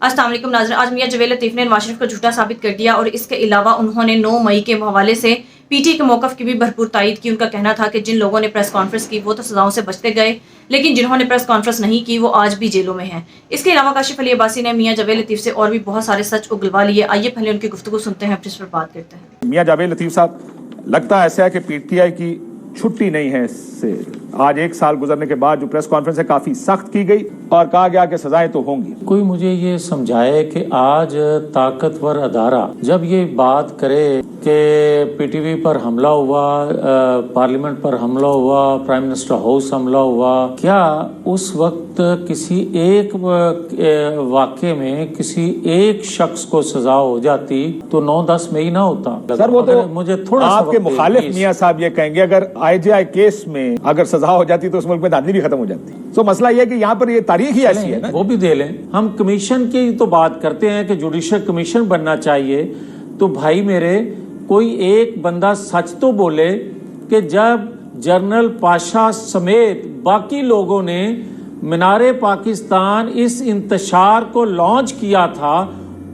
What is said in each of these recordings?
अस्सलाम वालेकुम नाज़रीन, आज मियां जवेद लतीफ़ ने नवाज शरीफ को झूठा साबित कर दिया और इसके अलावा उन्होंने 9 मई के हवाले से पीटी के मौक़िफ़ की भी भरपूर तायीद की। उनका कहना था कि जिन लोगों ने प्रेस कॉन्फ्रेंस की वो तो सज़ाओं से बचते गए, लेकिन जिन्होंने प्रेस कॉन्फ्रेंस नहीं की वो आज भी जेलों में हैं। इसके अलावा काशिफ अली अब्बासी ने मियां जवेद लतीफ़ से और भी बहुत सारे सच उगलवा लिए। आइए पहले उनकी गुफ्तगू सुनते हैं, फिर इस पर बात करते हैं। मियां जावेद लतीफ़ साहब, लगता है ऐसा है कि पीटीआई की छुट्टी नहीं है इससे। आज 1 साल गुजरने के बाद जो प्रेस कॉन्फ्रेंस है काफी सख्त की गई और कहा गया कि सजाएं तो होंगी। कोई मुझे ये समझाए कि आज ताकतवर अदारा जब ये बात करे कि पीटीवी पर हमला हुआ, पार्लियामेंट पर हमला हुआ, प्राइम मिनिस्टर हाउस हमला हुआ, क्या उस वक्त किसी एक वाक़े में किसी एक शख्स को सजा हो जाती तो 9-10 मई ना होता? सर वो तो मुझे थोड़ा आपके मुखालिफ मियां साहब ये कहेंगे अगर आईजीआई केस में अगर सजा हो जाती तो उस मुल्क में दादली भी खत्म हो जाती। तो मसला ये है कि यहाँ पर ये तारीख ही ऐसी है ना। वो भी दे लें। हम कमीशन की तो बात करते हैं कि जुडिशल कमीशन बनना चाहिए, तो भाई मेरे कोई एक बंदा सच तो बोले कि जब जनरल पाशा समेत बाकी लोगों ने मीनारे पाकिस्तान इस इंतशार को लॉन्च किया था,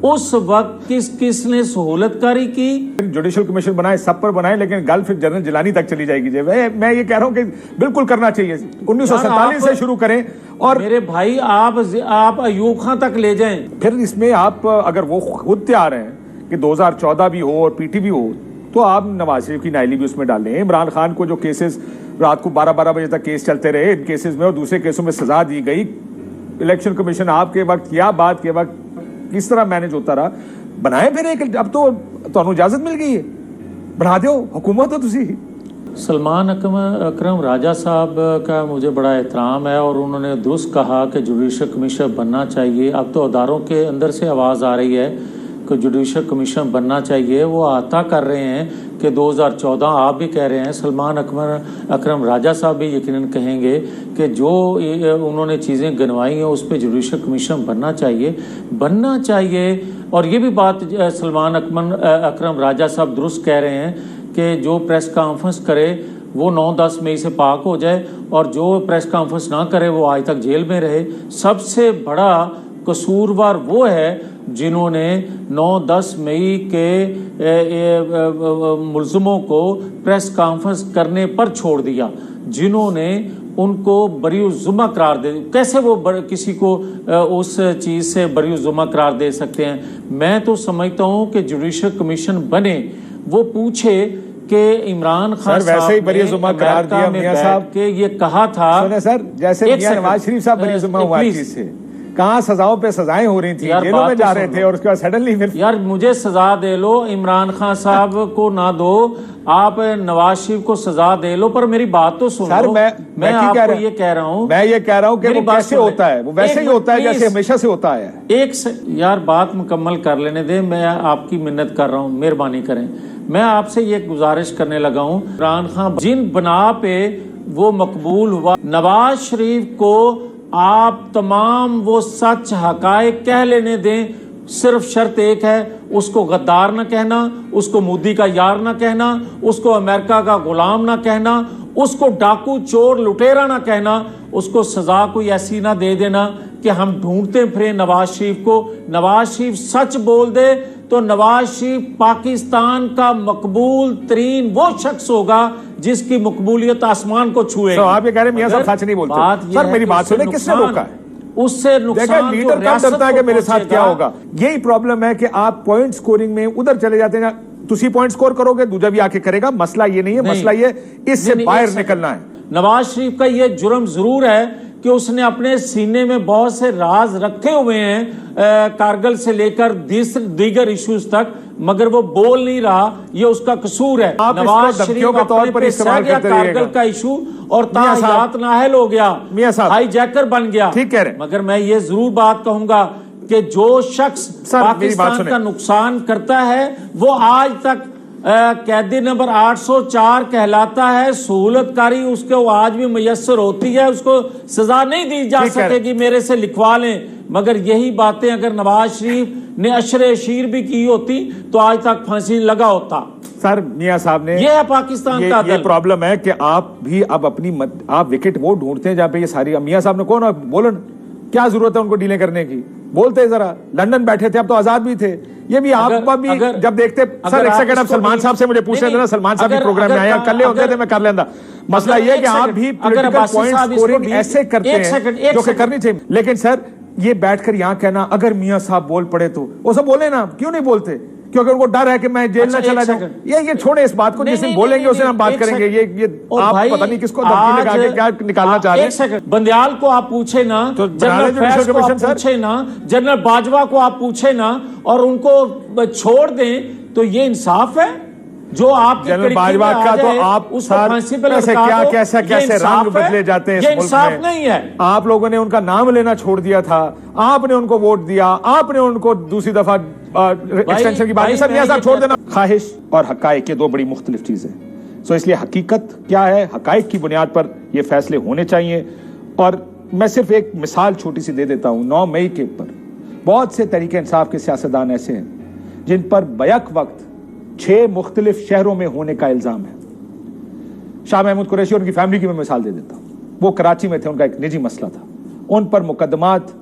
उस वक्त किसने सहूलतकारी की? जुडिशल कमीशन बनाए, सब पर बनाए, लेकिन गल फिर जनरल जिलानी तक चली जाएगी। मैं ये कह रहा हूँ कि बिल्कुल करना चाहिए। 1947 से शुरू करें और मेरे भाई आप अयूब खां तक ले जाएं। फिर इसमें आप अगर वो खुद तैयार हैं कि 2014 भी हो और पीटी भी हो तो आप नवाज शरीफ की नाइली भी उसमें डालें। इमरान खान को जो केसेस रात को 12-12 बजे तक केस चलते रहे, इन केसेस में और दूसरे केसों में सजा दी गई। इलेक्शन कमीशन आपके वक्त या बाद के वक्त किस तरह मैनेज होता रहा, बनाए फिर एक। अब तो इजाजत मिल गई है, बना दो हुकूमत हो तुसी। सलमान अकरम राजा साहब का मुझे बड़ा एहतराम है और उन्होंने दुरुस्त कहा कि जुडिशल कमीशन बनना चाहिए। अब तो अदारों के अंदर से आवाज़ आ रही है कि जुडिशल कमीशन बनना चाहिए। वो आता कर रहे हैं कि 2014, आप भी कह रहे हैं, सलमान अकरम राजा साहब भी यकीनन कहेंगे कि जो उन्होंने चीज़ें गिनवाई हैं उस पर जुडिशल कमीशन बनना चाहिए। और ये भी बात सलमान अकरम राजा साहब दुरुस्त कह रहे हैं कि जो प्रेस कॉन्फ्रेंस करे वो 9-10 मई से पाक हो जाए और जो प्रेस कॉन्फ्रेंस ना करे वो आज तक जेल में रहे। सबसे बड़ा कसूरवार वो है जिन्होंने 9-10 मई के मुल्ज़िमों को प्रेस कॉन्फ्रेंस करने पर छोड़ दिया, जिन्होंने उनको बरी-उज़्ज़ुमा करार दे। कैसे वो किसी को उस चीज़ से बरी-उज़्ज़ुमा करार दे सकते हैं? मैं तो समझता हूँ कि जुडिशल कमीशन बने, वो पूछे कि इमरान खान सर वैसे ही बरी-उज़्ज़ुमा करार दिया मियां साहब के ये कहा था। सुने सर, जैसे मियां नवाज शरीफ साहब बरी-उज़्ज़ुमा हुआ चीज से, कहाँ सजाओं पे सजाएं हो रही थी, जेलों में जा रहे थे और उसके बाद सडनली फिर यार मुझे सजा दे लो, इमरान खान साहब को ना दो, आप नवाज शरीफ को सजा दे लो, पर मेरी बात तो सुनो। सर मैं आपको ये कह रहा हूँ, मैं ये कह रहा हूँ कि वो कैसे होता है, वो वैसे ही होता है जैसे हमेशा से होता है। यार बात मुकम्मल कर लेने दे, मैं आपकी मिन्नत कर रहा हूँ, मेहरबानी करें। मैं आपसे ये गुजारिश करने लगा हूँ, इमरान खान जिन बना पे वो मकबूल हुआ, नवाज शरीफ को आप तमाम वो सच हकायक कह लेने दें। सिर्फ शर्त एक है, उसको गद्दार न कहना, उसको मोदी का यार न कहना, उसको अमेरिका का गुलाम न कहना, उसको डाकू चोर लुटेरा न कहना, उसको सजा कोई ऐसी ना दे देना कि हम ढूंढते फिरे नवाज शरीफ को। नवाज शरीफ सच बोल दे तो नवाज शरीफ पाकिस्तान का मकबूल तरीन वो शख्स होगा जिसकी मकबूलियत आसमान को छुए। तो आप ये कह रहे हैं मियां साहब सच नहीं बोलते। सर मेरी बात सुने, किसने रोका है? उससे नुकसान लीडर कब डरता है कि मेरे साथ क्या होगा? यही प्रॉब्लम है कि आप पॉइंट स्कोरिंग में उधर चले जाते हैं। तुसी पॉइंट स्कोर करोगे, दूजा भी आके करेगा। मसला ये नहीं है, मसला ये इससे बाहर निकलना है। नवाज शरीफ का ये जुर्म जरूर है कि उसने अपने सीने में बहुत से राज रखे हुए हैं, कारगिल से लेकर दीगर इश्यूज तक, मगर वो बोल नहीं रहा, ये उसका कसूर है। नवाज शरीफ के तौर पर इस्तेमाल करते रहिएगा कारगिल का इशू और तायात नाहल हो गया, हाईजैकर बन गया। ठीक कह रहे हैं, मगर मैं ये जरूर बात कहूंगा कि जो शख्स पाकिस्तान का नुकसान करता है वो आज तक कैदी नंबर 804 कहलाता है। सहूलतकारी उसको आज भी मुयस्सर होती है, उसको सजा नहीं दी जा सकेगी, मेरे से लिखवा लें। मगर यही बातें अगर नवाज शरीफ ने अशरे शीर भी की होती तो आज तक फांसी लगा होता। सर मियां साहब ने, ये है पाकिस्तान का ये प्रॉब्लम है कि आप भी अब आप विकेट वो ढूंढते हैं जहां पे ये सारी मियां साहब ने कौन बोलन, क्या जरूरत है उनको डीले करने की? बोलते जरा, लंदन बैठे थे, अब तो आजाद भी थे। ये भी आप भी जब देखते, सर एक सेकंड, अब सलमान साहब से मुझे पूछ रहे थे ना, सलमान साहब भी प्रोग्राम में आए, कर ले होते थे मैं कर लेता। मसला ये कि आप भी पॉलिटिकल पॉइंट स्कोरिंग ऐसे करते हैं जो कि करनी चाहिए। लेकिन सर ये बैठकर यहाँ कहना अगर मियां साहब बोल पड़े तो वो सब बोले ना, क्यों नहीं बोलते? क्योंकि उनको डर है कि मैं जेल ना चला जाऊं। ये छोड़े इस बात को, जिस दिन बोलेंगे उस दिन हम बात करेंगे। ये आप पता नहीं किसको धमकी लगा के क्या निकालना चाह रहे हैं। बंदयाल को आप पूछे ना, जनरल फैज को आप पूछे ना, जनरल बाजवा को आप पूछे ना, और उनको छोड़ दें, तो ये इंसाफ है? जो आप जनरल बाजवा का तो आप कैसे रंग बदले जाते हैं इस मुल्क में। नहीं है। आप लोगों ने उनका नाम लेना छोड़ दिया था, आपने उनको वोट दिया, आपने उनको दूसरी दफा एक्सटेंशन की बात सब छोड़ देना। ख्वाहिश और हकायक ये दो बड़ी मुख्तलिफ चीजें। सो इसलिए हकीकत क्या है, हकायक की बुनियाद पर ये फैसले होने चाहिए। और मैं सिर्फ एक मिसाल छोटी सी दे देता हूं। 9 मई के ऊपर बहुत से तरीके इंसाफ के सियासतदान ऐसे हैं जिन पर बैक वक्त 6 मुख्तलिफ शहरों में होने का इल्जाम है। शाह महमूद कुरैशी और उनकी फैमिली की मैं मिसाल दे देता हूं। वो कराची में थे, उनका एक निजी मसला था, उन पर मुकदमात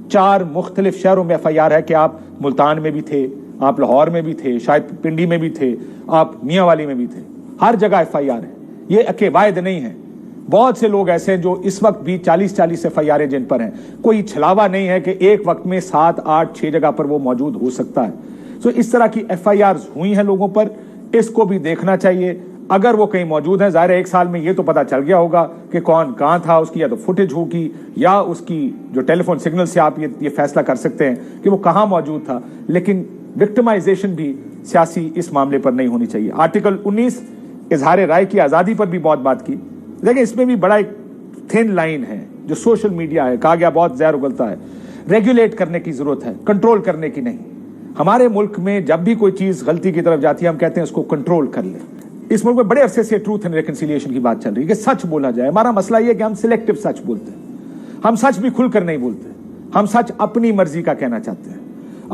4 मुख्तलिफ शहरों में FIR है कि आप मुल्तान में भी थे, आप लाहौर में भी थे, शायद पिंडी में भी थे, आप मियाँ वाली में भी थे, हर जगह FIR है। ये अकेवायद नहीं है। बहुत से लोग ऐसे हैं जो इस वक्त भी 40-40 FIR जिन पर हैं। कोई छलावा नहीं है कि एक वक्त में 7, 8, 6 जगह पर वो मौजूद हो सकता है। तो इस तरह की FIRs हुई हैं लोगों पर, इसको भी देखना चाहिए। अगर वो कहीं मौजूद है, ज़ाहिर है 1 साल में ये तो पता चल गया होगा कि कौन कहाँ था, उसकी या तो फुटेज होगी या उसकी जो टेलीफोन सिग्नल से आप ये फैसला कर सकते हैं कि वो कहाँ मौजूद था। लेकिन विक्टिमाइजेशन भी सियासी इस मामले पर नहीं होनी चाहिए। आर्टिकल 19 इजहार राय की आज़ादी पर भी बहुत बात की। देखिए इसमें भी बड़ा एक थिन लाइन है जो सोशल मीडिया है, कहा गया बहुत जहर उगलता है। रेगुलेट करने की जरूरत है, कंट्रोल करने की नहीं। हमारे मुल्क में जब भी कोई चीज गलती की तरफ जाती है हम कहते हैं उसको कंट्रोल कर ले। इस मुल्क में बड़े अरसे से ट्रूथ एंड रिकंसिलिएशन की बात चल रही है कि सच बोला जाए। हमारा मसला यह है कि हम सिलेक्टिव सच बोलते हैं, हम सच भी खुलकर नहीं बोलते, हम सच अपनी मर्जी का कहना चाहते हैं।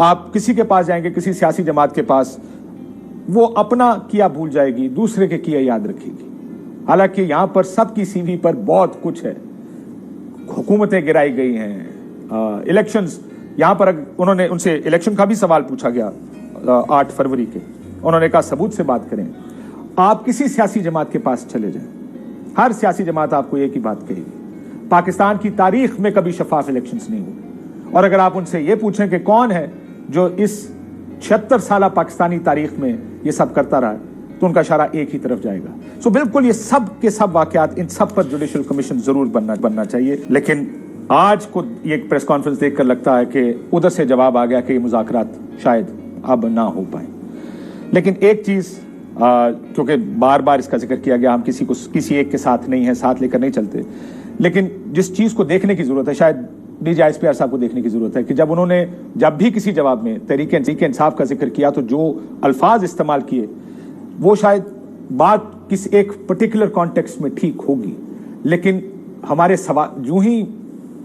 आप किसी के पास जाएंगे, किसी सियासी जमात के पास, वो अपना किया भूल जाएगी, दूसरे के किया याद रखेगी। हालांकि यहां पर सबकी CV पर बहुत कुछ है। हुकूमतें गिराई गई हैं, इलेक्शंस, यहां पर उन्होंने उनसे इलेक्शन का भी सवाल पूछा गया 8 फरवरी के। उन्होंने कहा सबूत से बात करें। आप किसी सियासी जमात के पास चले जाएं, हर सियासी जमात आपको एक ही बात कहेगी, पाकिस्तान की तारीख में कभी शफाफ इलेक्शंस नहीं हुए। और अगर आप उनसे ये पूछें कि कौन है जो इस 76 साल पाकिस्तानी तारीख में ये सब करता रहा है, तो उनका इशारा एक ही तरफ जाएगा। सो बिल्कुल ये सब के सब वाकयात, इन सब पर जुडिशल कमीशन जरूर बनना चाहिए। लेकिन आज को ये प्रेस कॉन्फ्रेंस देखकर लगता है कि उधर से जवाब आ गया कि ये मुज़ाकरात शायद अब ना हो पाए। लेकिन एक चीज़, क्योंकि बार बार इसका जिक्र किया गया, हम किसी एक के साथ नहीं है, साथ लेकर नहीं चलते। लेकिन जिस चीज़ को देखने की ज़रूरत है, शायद DG ISPR साहब को देखने की ज़रूरत है कि जब भी किसी जवाब में तहरीक इंसाफ का जिक्र किया तो जो अल्फाज इस्तेमाल किए वो शायद बात किसी एक पर्टिकुलर कॉन्टेक्स्ट में ठीक होगी, लेकिन हमारे सवाल यूं ही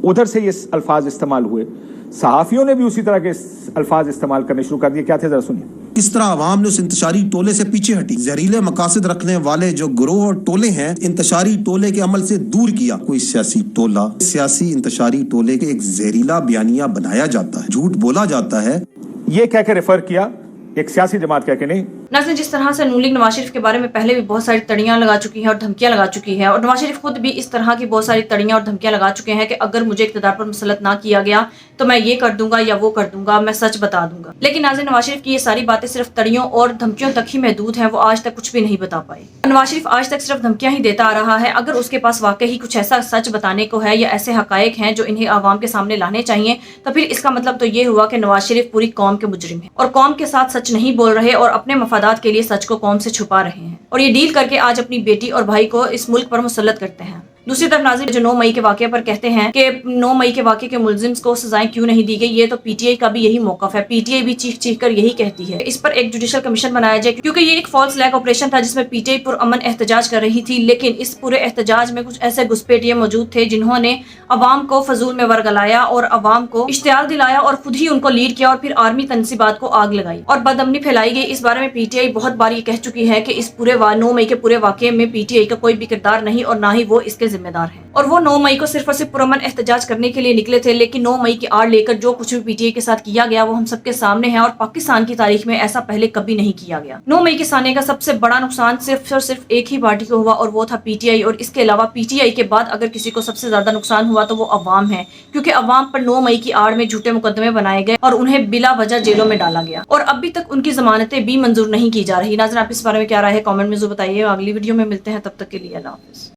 उधर से ये अल्फाज इस्तेमाल हुए, सहाफ़ियों ने भी उसी तरह के अल्फाज इस्तेमाल करने शुरू कर दिए। क्या थे जरा सुनिए। किस तरह आवाम ने उस इंतशारी टोले से पीछे हटी, जहरीले मकासद रखने वाले जो गिरोह और टोले हैं, इंतशारी टोले के अमल से दूर किया। कोई सियासी टोला, सियासी इंतशारी टोले के एक जहरीला बयानिया बनाया जाता है, झूठ बोला जाता है, ये कह के रेफर किया, एक सियासी जमात कह के नहीं। नाज़रीन, जिस तरह से नून लीग नवाज शरीफ के बारे में पहले भी बहुत सारी तड़ियां लगा चुकी है और धमकियां लगा चुकी है, और नवाज शरीफ खुद भी इस तरह की बहुत सारी तड़ियां और धमकियां लगा चुके हैं कि अगर मुझे इक़्तिदार पर मुसल्लत ना किया गया तो मैं ये कर दूंगा या वो कर दूंगा, मैं सच बता दूंगा। लेकिन नाज़रीन, नवाज शरीफ की ये सारी बातें सिर्फ तड़ियों और धमकियों तक ही महदूद हैं। वो आज तक कुछ भी नहीं बता पाए। नवाज शरीफ आज तक सिर्फ धमकियां ही देता आ रहा है। अगर उसके पास वाकई कुछ ऐसा सच बताने को है या ऐसे हकायक हैं जो इन्हें आवाम के सामने लाने चाहिए, तो फिर इसका मतलब तो ये हुआ कि नवाज शरीफ पूरी कौम के मुजरिम है और कौम के साथ सच नहीं बोल रहे और अपने मफादात के लिए सच को कौम से छुपा रहे हैं, और ये डील करके आज अपनी बेटी और भाई को इस मुल्क पर मुसल्लत करते हैं। दूसरी तरफ नाज़रीन, जो 9 मई के वाक़े पर कहते हैं कि 9 मई के वाक़े के मुलजिम्स को सजाएं क्यों नहीं दी गई, ये तो PTI का भी यही मौक़िफ़ है। PTI भी चीख चीख कर यही कहती है इस पर एक जुडिशल कमीशन बनाया जाए, क्योंकि ये एक फॉल्स फ्लैग ऑपरेशन था जिसमें PTI पुरअमन एहतजाज कर रही थी। लेकिन इस पूरे एहतजाज में कुछ ऐसे घुसपैठिए मौजूद थे जिन्होंने अवाम को फजूल में वरगलाया और अवाम को इश्तियाल दिलाया और खुद ही उनको लीड किया और फिर आर्मी तनसीबात को आग लगाई और बदअमनी फैलाई गई। इस बारे में PTI बहुत बार ये कह चुकी है कि इस पूरे 9 मई के पूरे वाक़े में PTI का कोई भी किरदार नहीं और ना ही वो इसके जिम्मेदार हैं और वो 9 मई को सिर्फ और सिर्फ पुरअमन एहतजाज करने के लिए निकले थे, लेकिन 9 मई की आड़ लेकर जो कुछ भी पीटीआई के साथ किया गया वो हम सबके सामने है और पाकिस्तान की तारीख में ऐसा पहले कभी नहीं किया गया। 9 मई के साने का सबसे बड़ा नुकसान सिर्फ और सिर्फ एक ही पार्टी को हुआ और वो था पीटीआई, और इसके अलावा पीटीआई के बाद अगर किसी को सबसे ज्यादा नुकसान हुआ तो वो अवाम है, क्योंकि अवाम पर 9 मई की आड़ में झूठे मुकदमे बनाए गए और उन्हें बिला वजह जेलों में डाला गया और अभी तक उनकी जमानतें भी मंजूर नहीं की जा रही। नाज़रीन, आप इस बारे में क्या राय है कमेंट में जरूर बताइए। अगली वीडियो में मिलते हैं, तब तक के लिए अल्लाह हाफिज़।